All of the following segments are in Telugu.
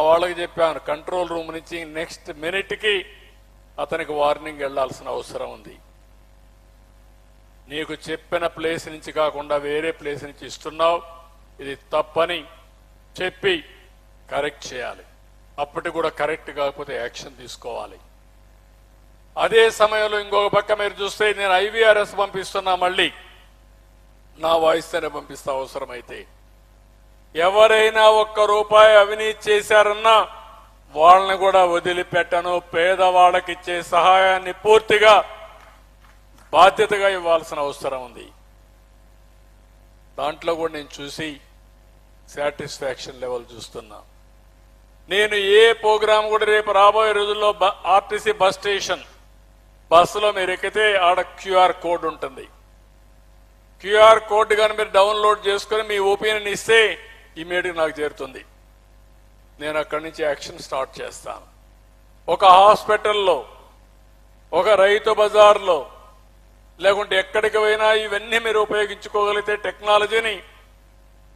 వాళ్ళకి చెప్పాను, కంట్రోల్ రూమ్ నుంచి నెక్స్ట్ మినిట్కి అతనికి వార్నింగ్ వెళ్లాల్సిన అవసరం ఉంది. నీకు చెప్పిన ప్లేస్ నుంచి కాకుండా వేరే ప్లేస్ నుంచి ఇస్తున్నావు, ఇది తప్పని చెప్పి కరెక్ట్ చేయాలి. అప్పటి కూడా కరెక్ట్ కాకపోతే యాక్షన్ తీసుకోవాలి. అదే సమయంలో ఇంకొక పక్క మీరు చూస్తే నేను IVRS పంపిస్తున్నా, మళ్ళీ నా వాయిస్తేనే పంపిస్తా. అవసరమైతే ఎవరైనా ₹1 అవినీతి చేశారన్నా వాళ్ళని కూడా వదిలిపెట్టను. పేదవాళ్ళకి ఇచ్చే సహాయాన్ని పూర్తిగా బాధ్యతగా ఇవ్వాల్సిన అవసరం ఉంది. దాంట్లో కూడా నేను చూసి సాటిస్ఫాక్షన్ లెవెల్ చూస్తున్నా. నేను ఏ ప్రోగ్రాం కూడా రేపు రాబోయే రోజుల్లో RTC బస్ స్టేషన్ బస్సులో మీరు ఎక్కితే ఆడ QR కోడ్ ఉంటుంది. QR కోడ్ కానీ మీరు డౌన్లోడ్ చేసుకుని మీ ఒపీనియన్ ఇస్తే ఇమీడియట్ నాకు చేరుతుంది. నేను అక్కడి నుంచి యాక్షన్ స్టార్ట్ చేస్తాను. ఒక హాస్పిటల్లో, ఒక రైతు బజార్లో, లేకుంటే ఎక్కడికి పోయినా ఇవన్నీ మీరు ఉపయోగించుకోగలిగితే టెక్నాలజీని,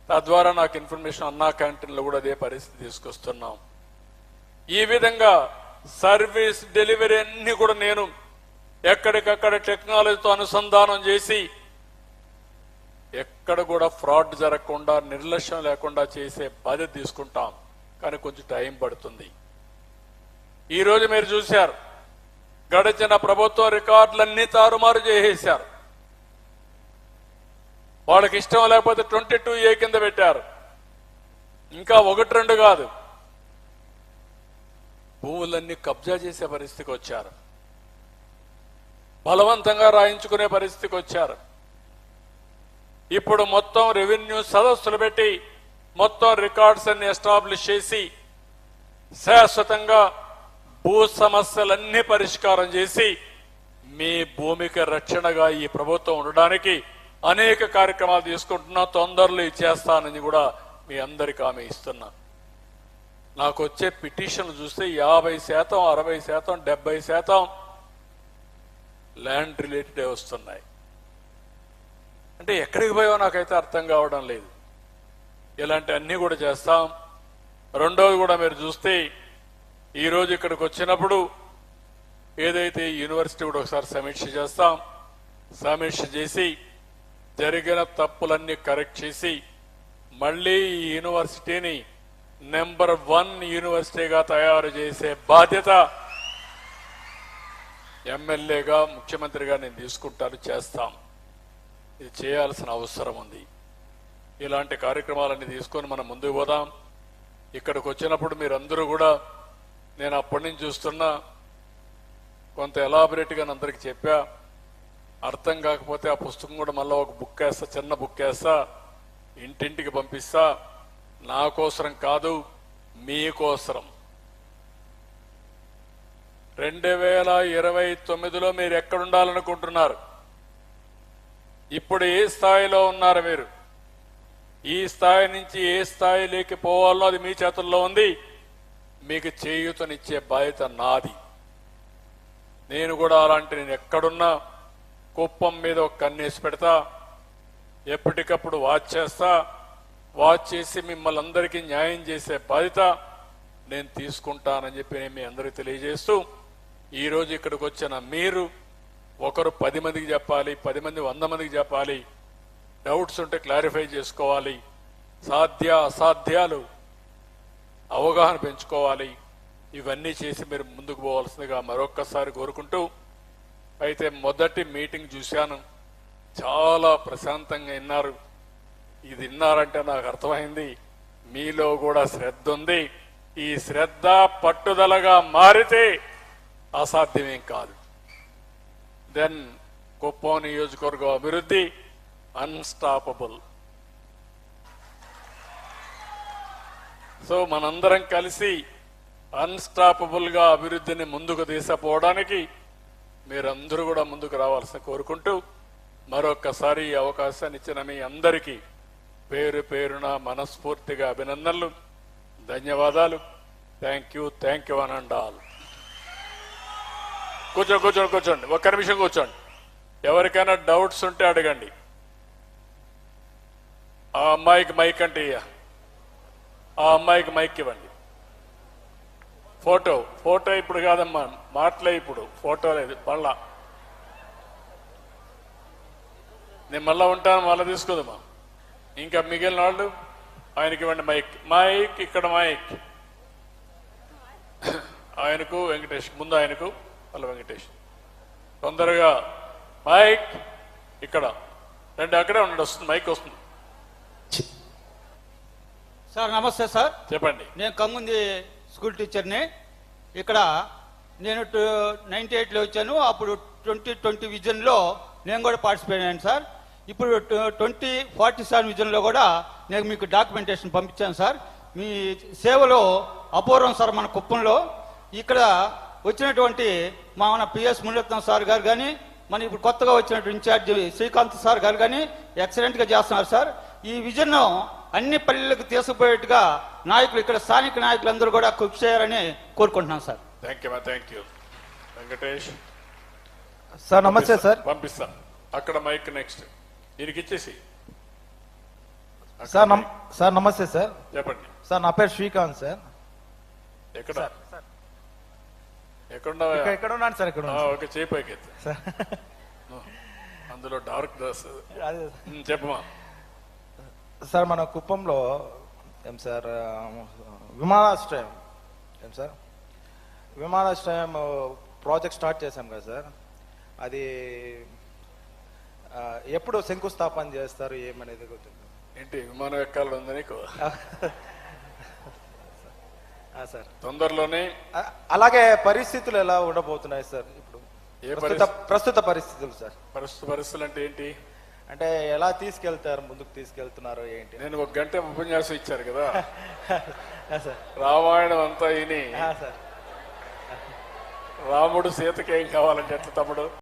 తద్వారా నాకు ఇన్ఫర్మేషన్ అన్నా క్యాంటీన్లో కూడా అదే పరిస్థితి తీసుకొస్తున్నాం. ఈ విధంగా సర్వీస్ డెలివరీ అన్ని కూడా నేను ఎక్కడికక్కడ టెక్నాలజీతో అనుసంధానం చేసి ఎక్కడ కూడా ఫ్రాడ్ జరగకుండా, నిర్లక్ష్యం లేకుండా చేసే బాధ్యత తీసుకుంటాం. కానీ కొంచెం టైం పడుతుంది. ఈరోజు మీరు చూశారు, గడిచిన ప్రభుత్వం రికార్డులన్నీ తారుమారు చేసేశారు. వాళ్ళకి ఇష్టం లేకపోతే 22A కింద పెట్టారు. ఇంకా 1-2 కాదు, భూములన్నీ కబ్జా చేసే పరిస్థితికి వచ్చారు. బలవంతంగా రాయించుకునే పరిస్థితికి వచ్చారు. ఇప్పుడు మొత్తం రెవెన్యూ సదస్సులు పెట్టి మొత్తం రికార్డ్స్ అన్ని ఎస్టాబ్లిష్ చేసి శాశ్వతంగా భూ సమస్యలన్నీ పరిష్కారం చేసి మీ భూమికి రక్షణగా ఈ ప్రభుత్వం ఉండడానికి అనేక కార్యక్రమాలు తీసుకుంటున్నా. తొందరలో ఇచ్చేస్తానని కూడా మీ అందరికీ హామీ ఇస్తున్నా. నాకు వచ్చే పిటిషన్లు చూస్తే 50%, 60%, 70% ల్యాండ్ రిలేటెడే వస్తున్నాయి. అంటే ఎక్కడికి పోయో నాకైతే అర్థం కావడం లేదు. ఇలాంటి అన్నీ కూడా చేస్తాం. రెండోది కూడా మీరు చూస్తే ఈరోజు ఇక్కడికి వచ్చినప్పుడు ఏదైతే యూనివర్సిటీ కూడా ఒకసారి సమీక్ష చేస్తాం. సమీక్ష చేసి జరిగిన తప్పులన్నీ కరెక్ట్ చేసి మళ్ళీ ఈ యూనివర్సిటీని నెంబర్ 1 యూనివర్సిటీగా తయారు చేసే బాధ్యత ఎమ్మెల్యేగా, ముఖ్యమంత్రిగా నేను తీసుకుంటాను, చేస్తాం. ఇది చేయాల్సిన అవసరం ఉంది. ఇలాంటి కార్యక్రమాలన్నీ తీసుకొని మనం ముందుకు పోదాం. ఇక్కడికి వచ్చినప్పుడు మీరందరూ కూడా, నేను అప్పటి నుంచి చూస్తున్నా, కొంత ఎలాబరేట్గా అందరికి చెప్పా. అర్థం కాకపోతే ఆ పుస్తకం కూడా మళ్ళీ ఒక బుక్ వేస్తా, చిన్న బుక్ వేస్తా, ఇంటింటికి పంపిస్తా. నా కోసరం కాదు, మీకోసరం. 2029లో మీరు ఎక్కడుండాలనుకుంటున్నారు? ఇప్పుడు ఏ స్థాయిలో ఉన్నారు మీరు? ఈ స్థాయి నుంచి ఏ స్థాయిలోకి పోవాలో అది మీ చేతుల్లో ఉంది. మీకు చేయూతనిచ్చే బాధ్యత నాది. నేను కూడా నేను ఎక్కడున్నా కుప్పం మీద ఒక కన్నేసి పెడతా, ఎప్పటికప్పుడు వాచ్ చేస్తా. వాచ్ చేసి మిమ్మల్ని అందరికీ న్యాయం చేసే బాధ్యత నేను తీసుకుంటానని చెప్పి నేను మీ అందరికీ తెలియజేస్తూ, ఈరోజు ఇక్కడికి వచ్చిన మీరు ఒకరు 10 మందికి చెప్పాలి, 10 మంది 100 మందికి చెప్పాలి. డౌట్స్ ఉంటే క్లారిఫై చేసుకోవాలి. అసాధ్యాలు అవగాహన పెంచుకోవాలి. ఇవన్నీ చేసి మీరు ముందుకు పోవాల్సిందిగా మరొక్కసారి కోరుకుంటూ, అయితే మొదటి మీటింగ్ చూశాను, చాలా ప్రశాంతంగా విన్నారు. ఇది విన్నారంటే నాకు అర్థమైంది మీలో కూడా శ్రద్ధ ఉంది. ఈ శ్రద్ధ పట్టుదలగా మారితే అసాధ్యమేం కాదు. దెన్ కుప్పం నియోజకవర్గం అభివృద్ధి అన్స్టాపబుల్. సో మనందరం కలిసి అన్స్టాపబుల్ గా అభివృద్ధిని ముందుకు తీసుకుపోవడానికి మీరందరూ కూడా ముందుకు రావాల్సిన కోరుకుంటూ, మరొక్కసారి ఈ అవకాశాన్ని ఇచ్చిన మీ అందరికీ పేరు పేరున మనస్ఫూర్తిగా అభినందనలు, ధన్యవాదాలు. Thank you one and all. కూర్చోండి, ఒక్క నిమిషం కూర్చోండి. ఎవరికైనా డౌట్స్ ఉంటే అడగండి. ఆ అమ్మాయికి మైక్ అంటే ఆ అమ్మాయికి మైక్ ఇవ్వండి. ఫోటో ఇప్పుడు కాదమ్మా, మాటలే ఇప్పుడు, ఫోటో లేదు మళ్ళా. నేను మళ్ళా ఉంటాను, మళ్ళా తీసుకుందామా. ఇంకా మిగిలిన వాళ్ళు ఆయనకి ఇవ్వండి మైక్ ఇక్కడ మైక్ ఆయనకు వెంకటేష్, ముందు ఆయనకు మళ్ళీ వెంకటేష్. తొందరగా మైక్ ఇక్కడ రండి, అక్కడే ఉండండి, వస్తుంది మైక్ వస్తుంది. సార్ నమస్తే సార్, చెప్పండి. నేను కమ్ముంది స్కూల్ టీచర్ని. ఇక్కడ నేను 98లో వచ్చాను. అప్పుడు 2020 విజన్లో నేను కూడా పార్టిసిపేట్ అయ్యాను సార్. ఇప్పుడు 2047 విజన్లో కూడా నేను మీకు డాక్యుమెంటేషన్ పంపించాను సార్. మీ సేవలో అపూర్వం సార్. మన కుప్పంలో ఇక్కడ వచ్చినటువంటి మన పిఎస్ మునిరత్నం సార్ గారు కానీ, మన ఇప్పుడు కొత్తగా వచ్చినటువంటి ఇన్ఛార్జి శ్రీకాంత్ సార్ గారు కానీ ఎక్సలెంట్గా చేస్తున్నారు సార్. ఈ విజన్ అన్ని పల్లెలకు తీసుకుపోయేట్టుగా నాయకులు, ఇక్కడ స్థానిక నాయకులందరూ కూడా కృషి చేయాలని కోరుకుంటున్నాను sir. Thank you Venkatesh sir. నమస్తే సార్. పంపిస్తా. అక్కడ మైక్ నెక్స్ట్ దీనికి ఇచ్చేసి. సార్ నమస్తే సార్. చెప్పండి సార్, నా పేరు శ్రీకాంత్ సార్. ఎక్కడ ఎక్కడ ఉన్నాను సార్? ఇక్కడ ఓకే, చేయిపోయి అందులో డార్క్ డ్రెస్ చెప్పమా. సార్, మన కుప్పంలో ఏం సార్ విమానాశ్రయం ఏం సార్ విమానాశ్రయం ప్రాజెక్ట్ స్టార్ట్ చేశాం కదా సార్. అది ఎప్పుడు శంకుస్థాపన చేస్తారు ఏమనేది ఏంటి? విమానం ఎక్కాలని ఉంది నీకు? సార్ తొందరలోనే. అలాగే పరిస్థితులు ఎలా ఉండబోతున్నాయి సార్ ఇప్పుడు? ప్రస్తుత పరిస్థితులు సార్. ప్రస్తుత పరిస్థితులు అంటే ఏంటి? అంటే ఎలా తీసుకెళ్తారు, ముందుకు తీసుకెళ్తున్నారు ఏంటి? నేను 1 గంట ఉపన్యాసం ఇచ్చారు కదా రామాయణం అంతా విని రాముడు సీతకి ఏం కావాలంటే ఎట్లా తమ్ముడు?